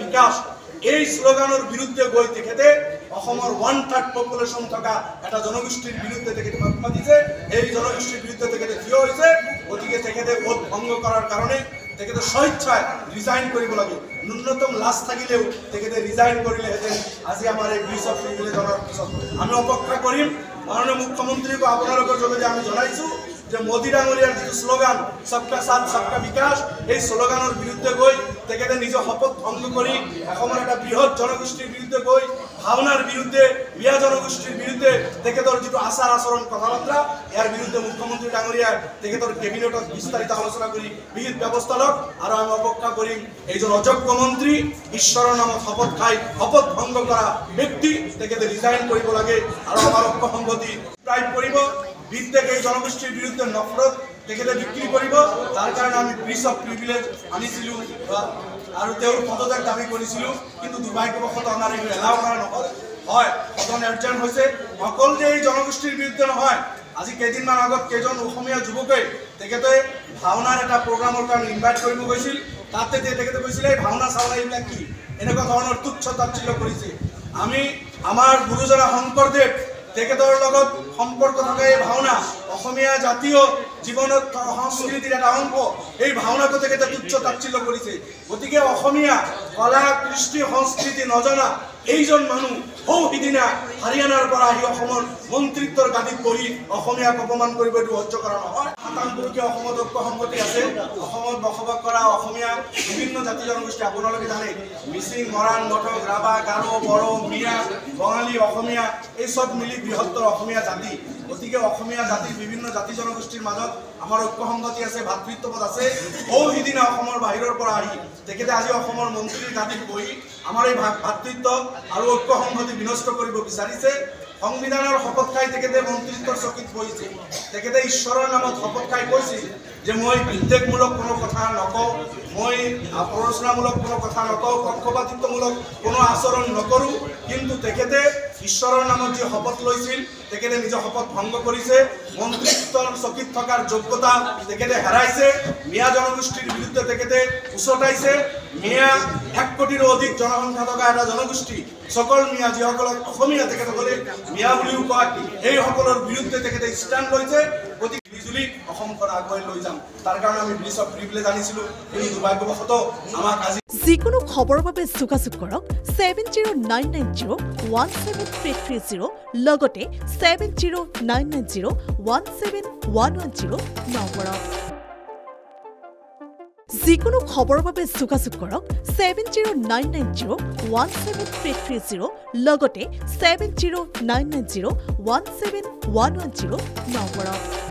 বিকাশ এই স্লোগানেৰ বিৰুদ্ধে গৈ তেখেতে অসমৰ 1/3 পপুলেশন থকা এটা জনগোষ্ঠীৰ বিৰুদ্ধে তেখেতে মাত দিছে এই জনগোষ্ঠীৰ বিৰুদ্ধে তেখেতে থিয় হৈছে গতিকে তেখেতে ভোট ভংগ কৰাৰ কাৰণে তেখেতে স্বেচ্ছায় ৰিজাইন কৰিব লাগে ন্যূনতম লাজ থাকিলেও তেখেতে ৰিজাইন কৰিলেহেঁতেন আজি আমাৰ এই ব্ৰিজ অফ প্ৰিভিলেজৰ পিছত আমি অপেক্ষা কৰিম মাননীয় মুখ্যমন্ত্ৰীক আপোনালোকৰ যোগেদি আমি জনাইছো যে মোদী ডাঙৰীয়াৰ যিটো স্লোগান সবকা সাথ সবকা বিকাশ এই স্লোগানৰ বিৰুদ্ধে গৈ তেখেতে নিজৰ শপত ভংগ কৰি অসমৰ এটা বৃহৎ জনগোষ্ঠীৰ বিৰুদ্ধে গৈ ভাওনাৰ বিৰুদ্ধে মিয়া জনগোষ্ঠীৰ বিৰুদ্ধে তেখেতৰ যিটো আচাৰ আচৰণ কথাবাৰ্তা ইয়াৰ বিৰুদ্ধে মুখ্যমন্ত্ৰী ডাঙৰীয়া তেখেতৰ কেবিনেটত বিস্তাৰিত আলোচনা কৰি বিহিত ব্যৱস্থা লওক আৰু আমি অপেক্ষা কৰিম এইজন অযোগ্য মন্ত্ৰী ঈশ্বৰৰ নামত শপত খাই শপত ভংগ কৰা ব্যক্তি তেখেতে ৰিজাইন কৰিব লাগে আৰু আমাৰ ঐক্য সংগঠি প্ৰায় কৰিব বিদ্বেষ এই জনগোষ্ঠীৰ বিৰুদ্ধে নফৰত তেখেতে বিক্ৰি কৰিব তাৰ কাৰণে আমি ব্ৰিজ অফ প্ৰিভিলেজ আনিছিলো আৰু তেওঁৰ পদত্যাগ দাবী কৰিছিলো কিন্তু দুৰ্ভাগ্যবশতঃ আমাৰ এই এলাও কৰা নহল হয় সদন এডজাৰ্ণ হৈছে অকল যে এই জনগোষ্ঠীৰ বিৰুদ্ধে নহয় আজি কেইদিনমান আগত কেইজন অসমীয়া যুৱকে তেখেতে ভাওনাৰ এটা প্ৰগ্ৰামৰ কাৰণে ইনভাইট কৰিব গৈছিল তাতে তেখেতে কৈছিল এই ভাওনা চাওনা এইবিলাক কি এনেকুৱা ধৰণৰ তুচ্ছ তাচ্ছিল্য কৰিছে আমি আমাৰ গুৰুজনা শংকৰদেৱ তেখেতৰ লগত সম্পৰ্ক থকা এই ভাওনা অসমীয়া জাতীয় জীৱনত সংস্কৃতিৰ এটা অংশ এই ভাওনাটো তেখেতে তুচ্ছ তাচ্ছিল্য কৰিছে গতিকে অসমীয়া কলা কৃষ্টি সংস্কৃতি নজনা এইজন মানুহ হৌ সিদিনা হাৰিয়ানাৰ পৰা আহি অসমৰ মন্ত্ৰিত্বৰ গাদীত বহি অসমীয়াক অপমান কৰিব এইটো সহ্য কৰা নহয় শতাংশলৈকে অসমত ঐক্য সংগতি আছে অসমত বসবাস কৰা অসমীয়া বিভিন্ন জাতি জনগোষ্ঠী আপোনালোকে জানে মিচিং মৰাণ মটক ৰাভা গাৰো বড়ো মিয়া বঙালী অসমীয়া এই সব মিলি বৃহত্তৰ অসমীয়া জাতি গতিকে অসমীয়া জাতিৰ বিভিন্ন জাতি জনগোষ্ঠীৰ মাজত আমাৰ ঐক্য সংগতি আছে ভাতৃত্ববোধ আছে হৌ সিদিনা অসমৰ বাহিৰৰ পৰা আহি তেখেতে আজি অসমৰ মন্ত্ৰীৰ গাদীত বহি আমাৰ এই ভাতৃত্ব আৰু ঐক্য সংগতি বিনষ্ট কৰিব বিচাৰিছে সংবিধানৰ শপত খাই তেখেতে মন্ত্ৰিত্বৰ চকীত বহিছে তেখেতে ঈশ্বৰৰ নামত শপত খাই কৈছিল যে মই বিদ্বেষমূলক কোনো কথা নকওঁ মই প্ৰৰোচনামূলক কোনো কথা নকওঁ পক্ষপাতিত্বমূলক কোনো আচৰণ নকৰোঁ কিন্তু তেখেতে ঈশ্বৰৰ নামত যে শপত লৈছিল তেখেতে নিজৰ শপত ভংগ কৰিছে মন্ত্ৰিত্বৰ চকীত থকাৰ যোগ্যতা তেখেতে হেৰাইছে মিয়া জনগোষ্ঠীৰ বিৰুদ্ধে তেখেতে উচতাইছে মিয়া 1 কোটিৰো অধিক জনসংখ্যা থকা এটা জনগোষ্ঠী সকল মিয়া যিসকলক অসমীয়া তেখেতসকলে মিয়া বুলিও কয় এই সকলৰ বিৰুদ্ধে তেখেতে ষ্টেণ্ড লৈছে গতিকে বিজুলী অসমখন আগুৱাই লৈ যাম তাৰ কাৰণে আমি ব্ৰিজ অফ প্ৰিভিলেজ আনিছিলো এই দুৰ্ভাগ্যবশতঃ আমাক আজি যিকোনো খবৰৰ বাবে যোগাযোগ কৰক 7099017330 লগতে 7099017110 নম্বৰত যিকোনো খবৰৰ বাবে যোগাযোগ কৰক 7099017330 লগতে 7099017110 নম্বৰত